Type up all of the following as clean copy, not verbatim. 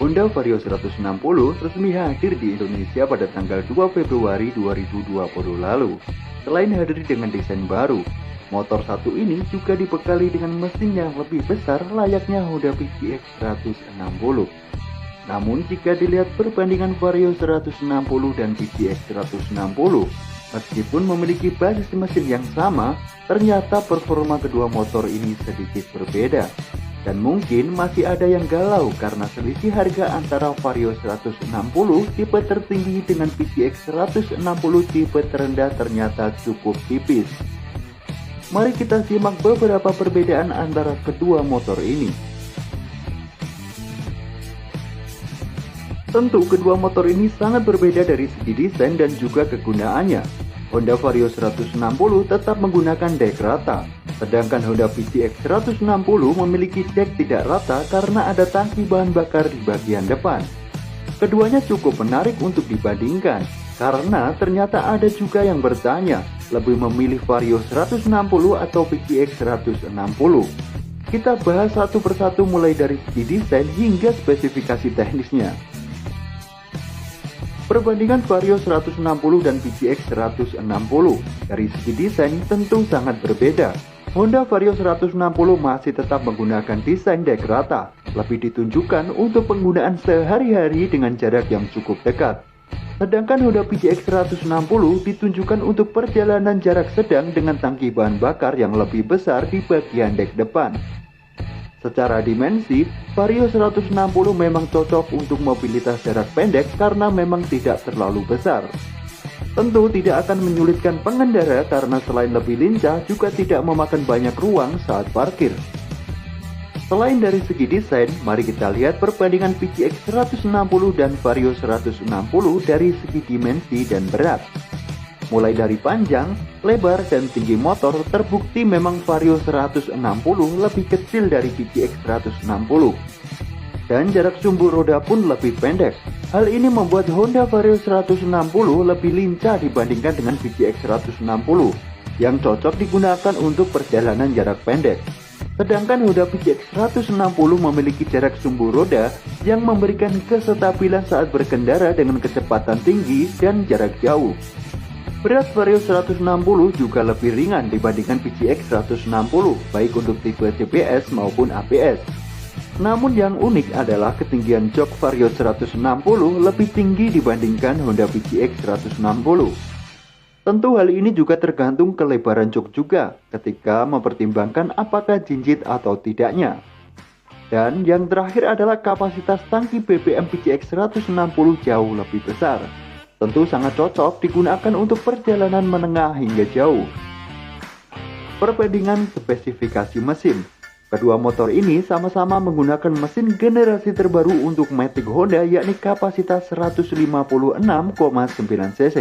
Honda Vario 160 resmi hadir di Indonesia pada tanggal 2 Februari 2020 lalu. Selain hadir dengan desain baru, motor satu ini juga dibekali dengan mesin yang lebih besar layaknya Honda PCX 160. Namun jika dilihat perbandingan Vario 160 dan PCX 160, meskipun memiliki basis mesin yang sama, ternyata performa kedua motor ini sedikit berbeda. Dan mungkin masih ada yang galau karena selisih harga antara Vario 160 tipe tertinggi dengan PCX 160 tipe terendah ternyata cukup tipis. Mari kita simak beberapa perbedaan antara kedua motor ini. Tentu kedua motor ini sangat berbeda dari segi desain dan juga kegunaannya. Honda Vario 160 tetap menggunakan dek rata, sedangkan Honda PCX 160 memiliki dek tidak rata karena ada tangki bahan bakar di bagian depan. Keduanya cukup menarik untuk dibandingkan, karena ternyata ada juga yang bertanya, lebih memilih Vario 160 atau PCX 160. Kita bahas satu persatu mulai dari segi desain hingga spesifikasi teknisnya. Perbandingan Vario 160 dan PCX 160 dari segi desain tentu sangat berbeda. Honda Vario 160 masih tetap menggunakan desain dek rata, lebih ditunjukkan untuk penggunaan sehari-hari dengan jarak yang cukup dekat. Sedangkan Honda PCX 160 ditunjukkan untuk perjalanan jarak sedang dengan tangki bahan bakar yang lebih besar di bagian dek depan. Secara dimensi, Vario 160 memang cocok untuk mobilitas jarak pendek karena memang tidak terlalu besar. Tentu tidak akan menyulitkan pengendara karena selain lebih lincah juga tidak memakan banyak ruang saat parkir. Selain dari segi desain, mari kita lihat perbandingan PCX 160 dan Vario 160 dari segi dimensi dan berat. Mulai dari panjang, lebar, dan tinggi motor terbukti memang Vario 160 lebih kecil dari PCX 160. Dan jarak sumbu roda pun lebih pendek. Hal ini membuat Honda Vario 160 lebih lincah dibandingkan dengan PCX 160 yang cocok digunakan untuk perjalanan jarak pendek. Sedangkan Honda PCX 160 memiliki jarak sumbu roda yang memberikan kestabilan saat berkendara dengan kecepatan tinggi dan jarak jauh. Berat Vario 160 juga lebih ringan dibandingkan PCX 160, baik untuk tipe CBS maupun ABS. Namun yang unik adalah ketinggian jok Vario 160 lebih tinggi dibandingkan Honda PCX 160. Tentu hal ini juga tergantung kelebaran jok juga, ketika mempertimbangkan apakah jinjit atau tidaknya. Dan yang terakhir adalah kapasitas tangki BBM PCX 160 jauh lebih besar. Tentu sangat cocok digunakan untuk perjalanan menengah hingga jauh. Perbandingan spesifikasi mesin. Kedua motor ini sama-sama menggunakan mesin generasi terbaru untuk Matic Honda, yakni kapasitas 156,9 cc.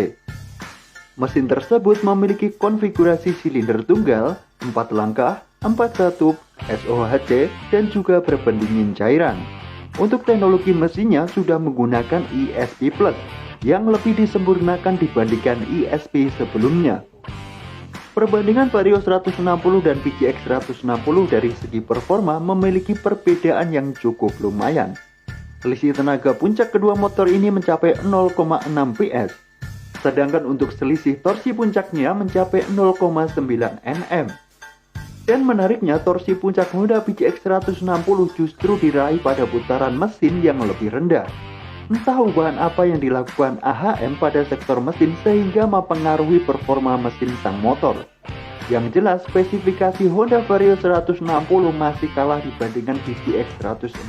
Mesin tersebut memiliki konfigurasi silinder tunggal, 4 langkah, 4 katup, SOHC, dan juga berpendingin cairan. Untuk teknologi mesinnya sudah menggunakan ESP Plus, yang lebih disempurnakan dibandingkan ESP sebelumnya. Perbandingan Vario 160 dan PCX 160 dari segi performa memiliki perbedaan yang cukup lumayan. Selisih tenaga puncak kedua motor ini mencapai 0,6 PS, sedangkan untuk selisih torsi puncaknya mencapai 0,9 Nm. Dan menariknya, torsi puncak Honda PCX 160 justru diraih pada putaran mesin yang lebih rendah. Entah ubahan apa yang dilakukan AHM pada sektor mesin sehingga mempengaruhi performa mesin sang motor. Yang jelas, spesifikasi Honda Vario 160 masih kalah dibandingkan PCX 160.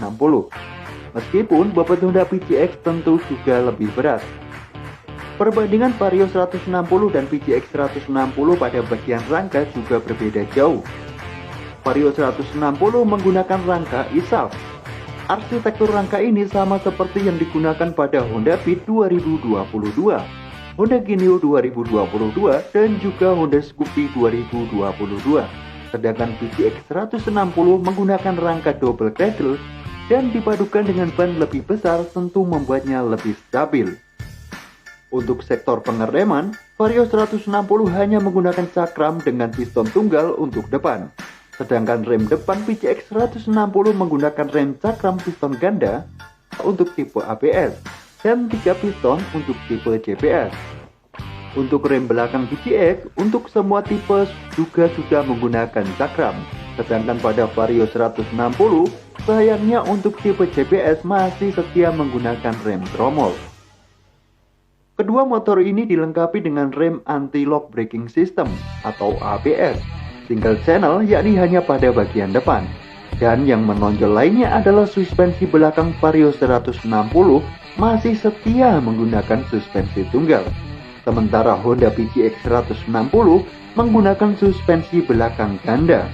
Meskipun bobot Honda PCX tentu juga lebih berat. Perbandingan Vario 160 dan PCX 160 pada bagian rangka juga berbeda jauh. Vario 160 menggunakan rangka ISAF. Arsitektur rangka ini sama seperti yang digunakan pada Honda Beat 2022, Honda Genio 2022, dan juga Honda Scoopy 2022. Sedangkan PCX 160 menggunakan rangka double cradle dan dipadukan dengan ban lebih besar tentu membuatnya lebih stabil. Untuk sektor pengereman, Vario 160 hanya menggunakan cakram dengan piston tunggal untuk depan. Sedangkan rem depan PCX 160 menggunakan rem cakram piston ganda. untuk tipe ABS dan 3 piston untuk tipe CBS. Untuk rem belakang PCX, untuk semua tipe juga sudah menggunakan cakram. Sedangkan pada Vario 160, sayangnya untuk tipe CBS masih setia menggunakan rem tromol. Kedua motor ini dilengkapi dengan rem anti-lock braking system atau ABS, single channel yakni hanya pada bagian depan. Dan yang menonjol lainnya adalah suspensi belakang Vario 160 masih setia menggunakan suspensi tunggal. Sementara Honda PCX 160 menggunakan suspensi belakang ganda.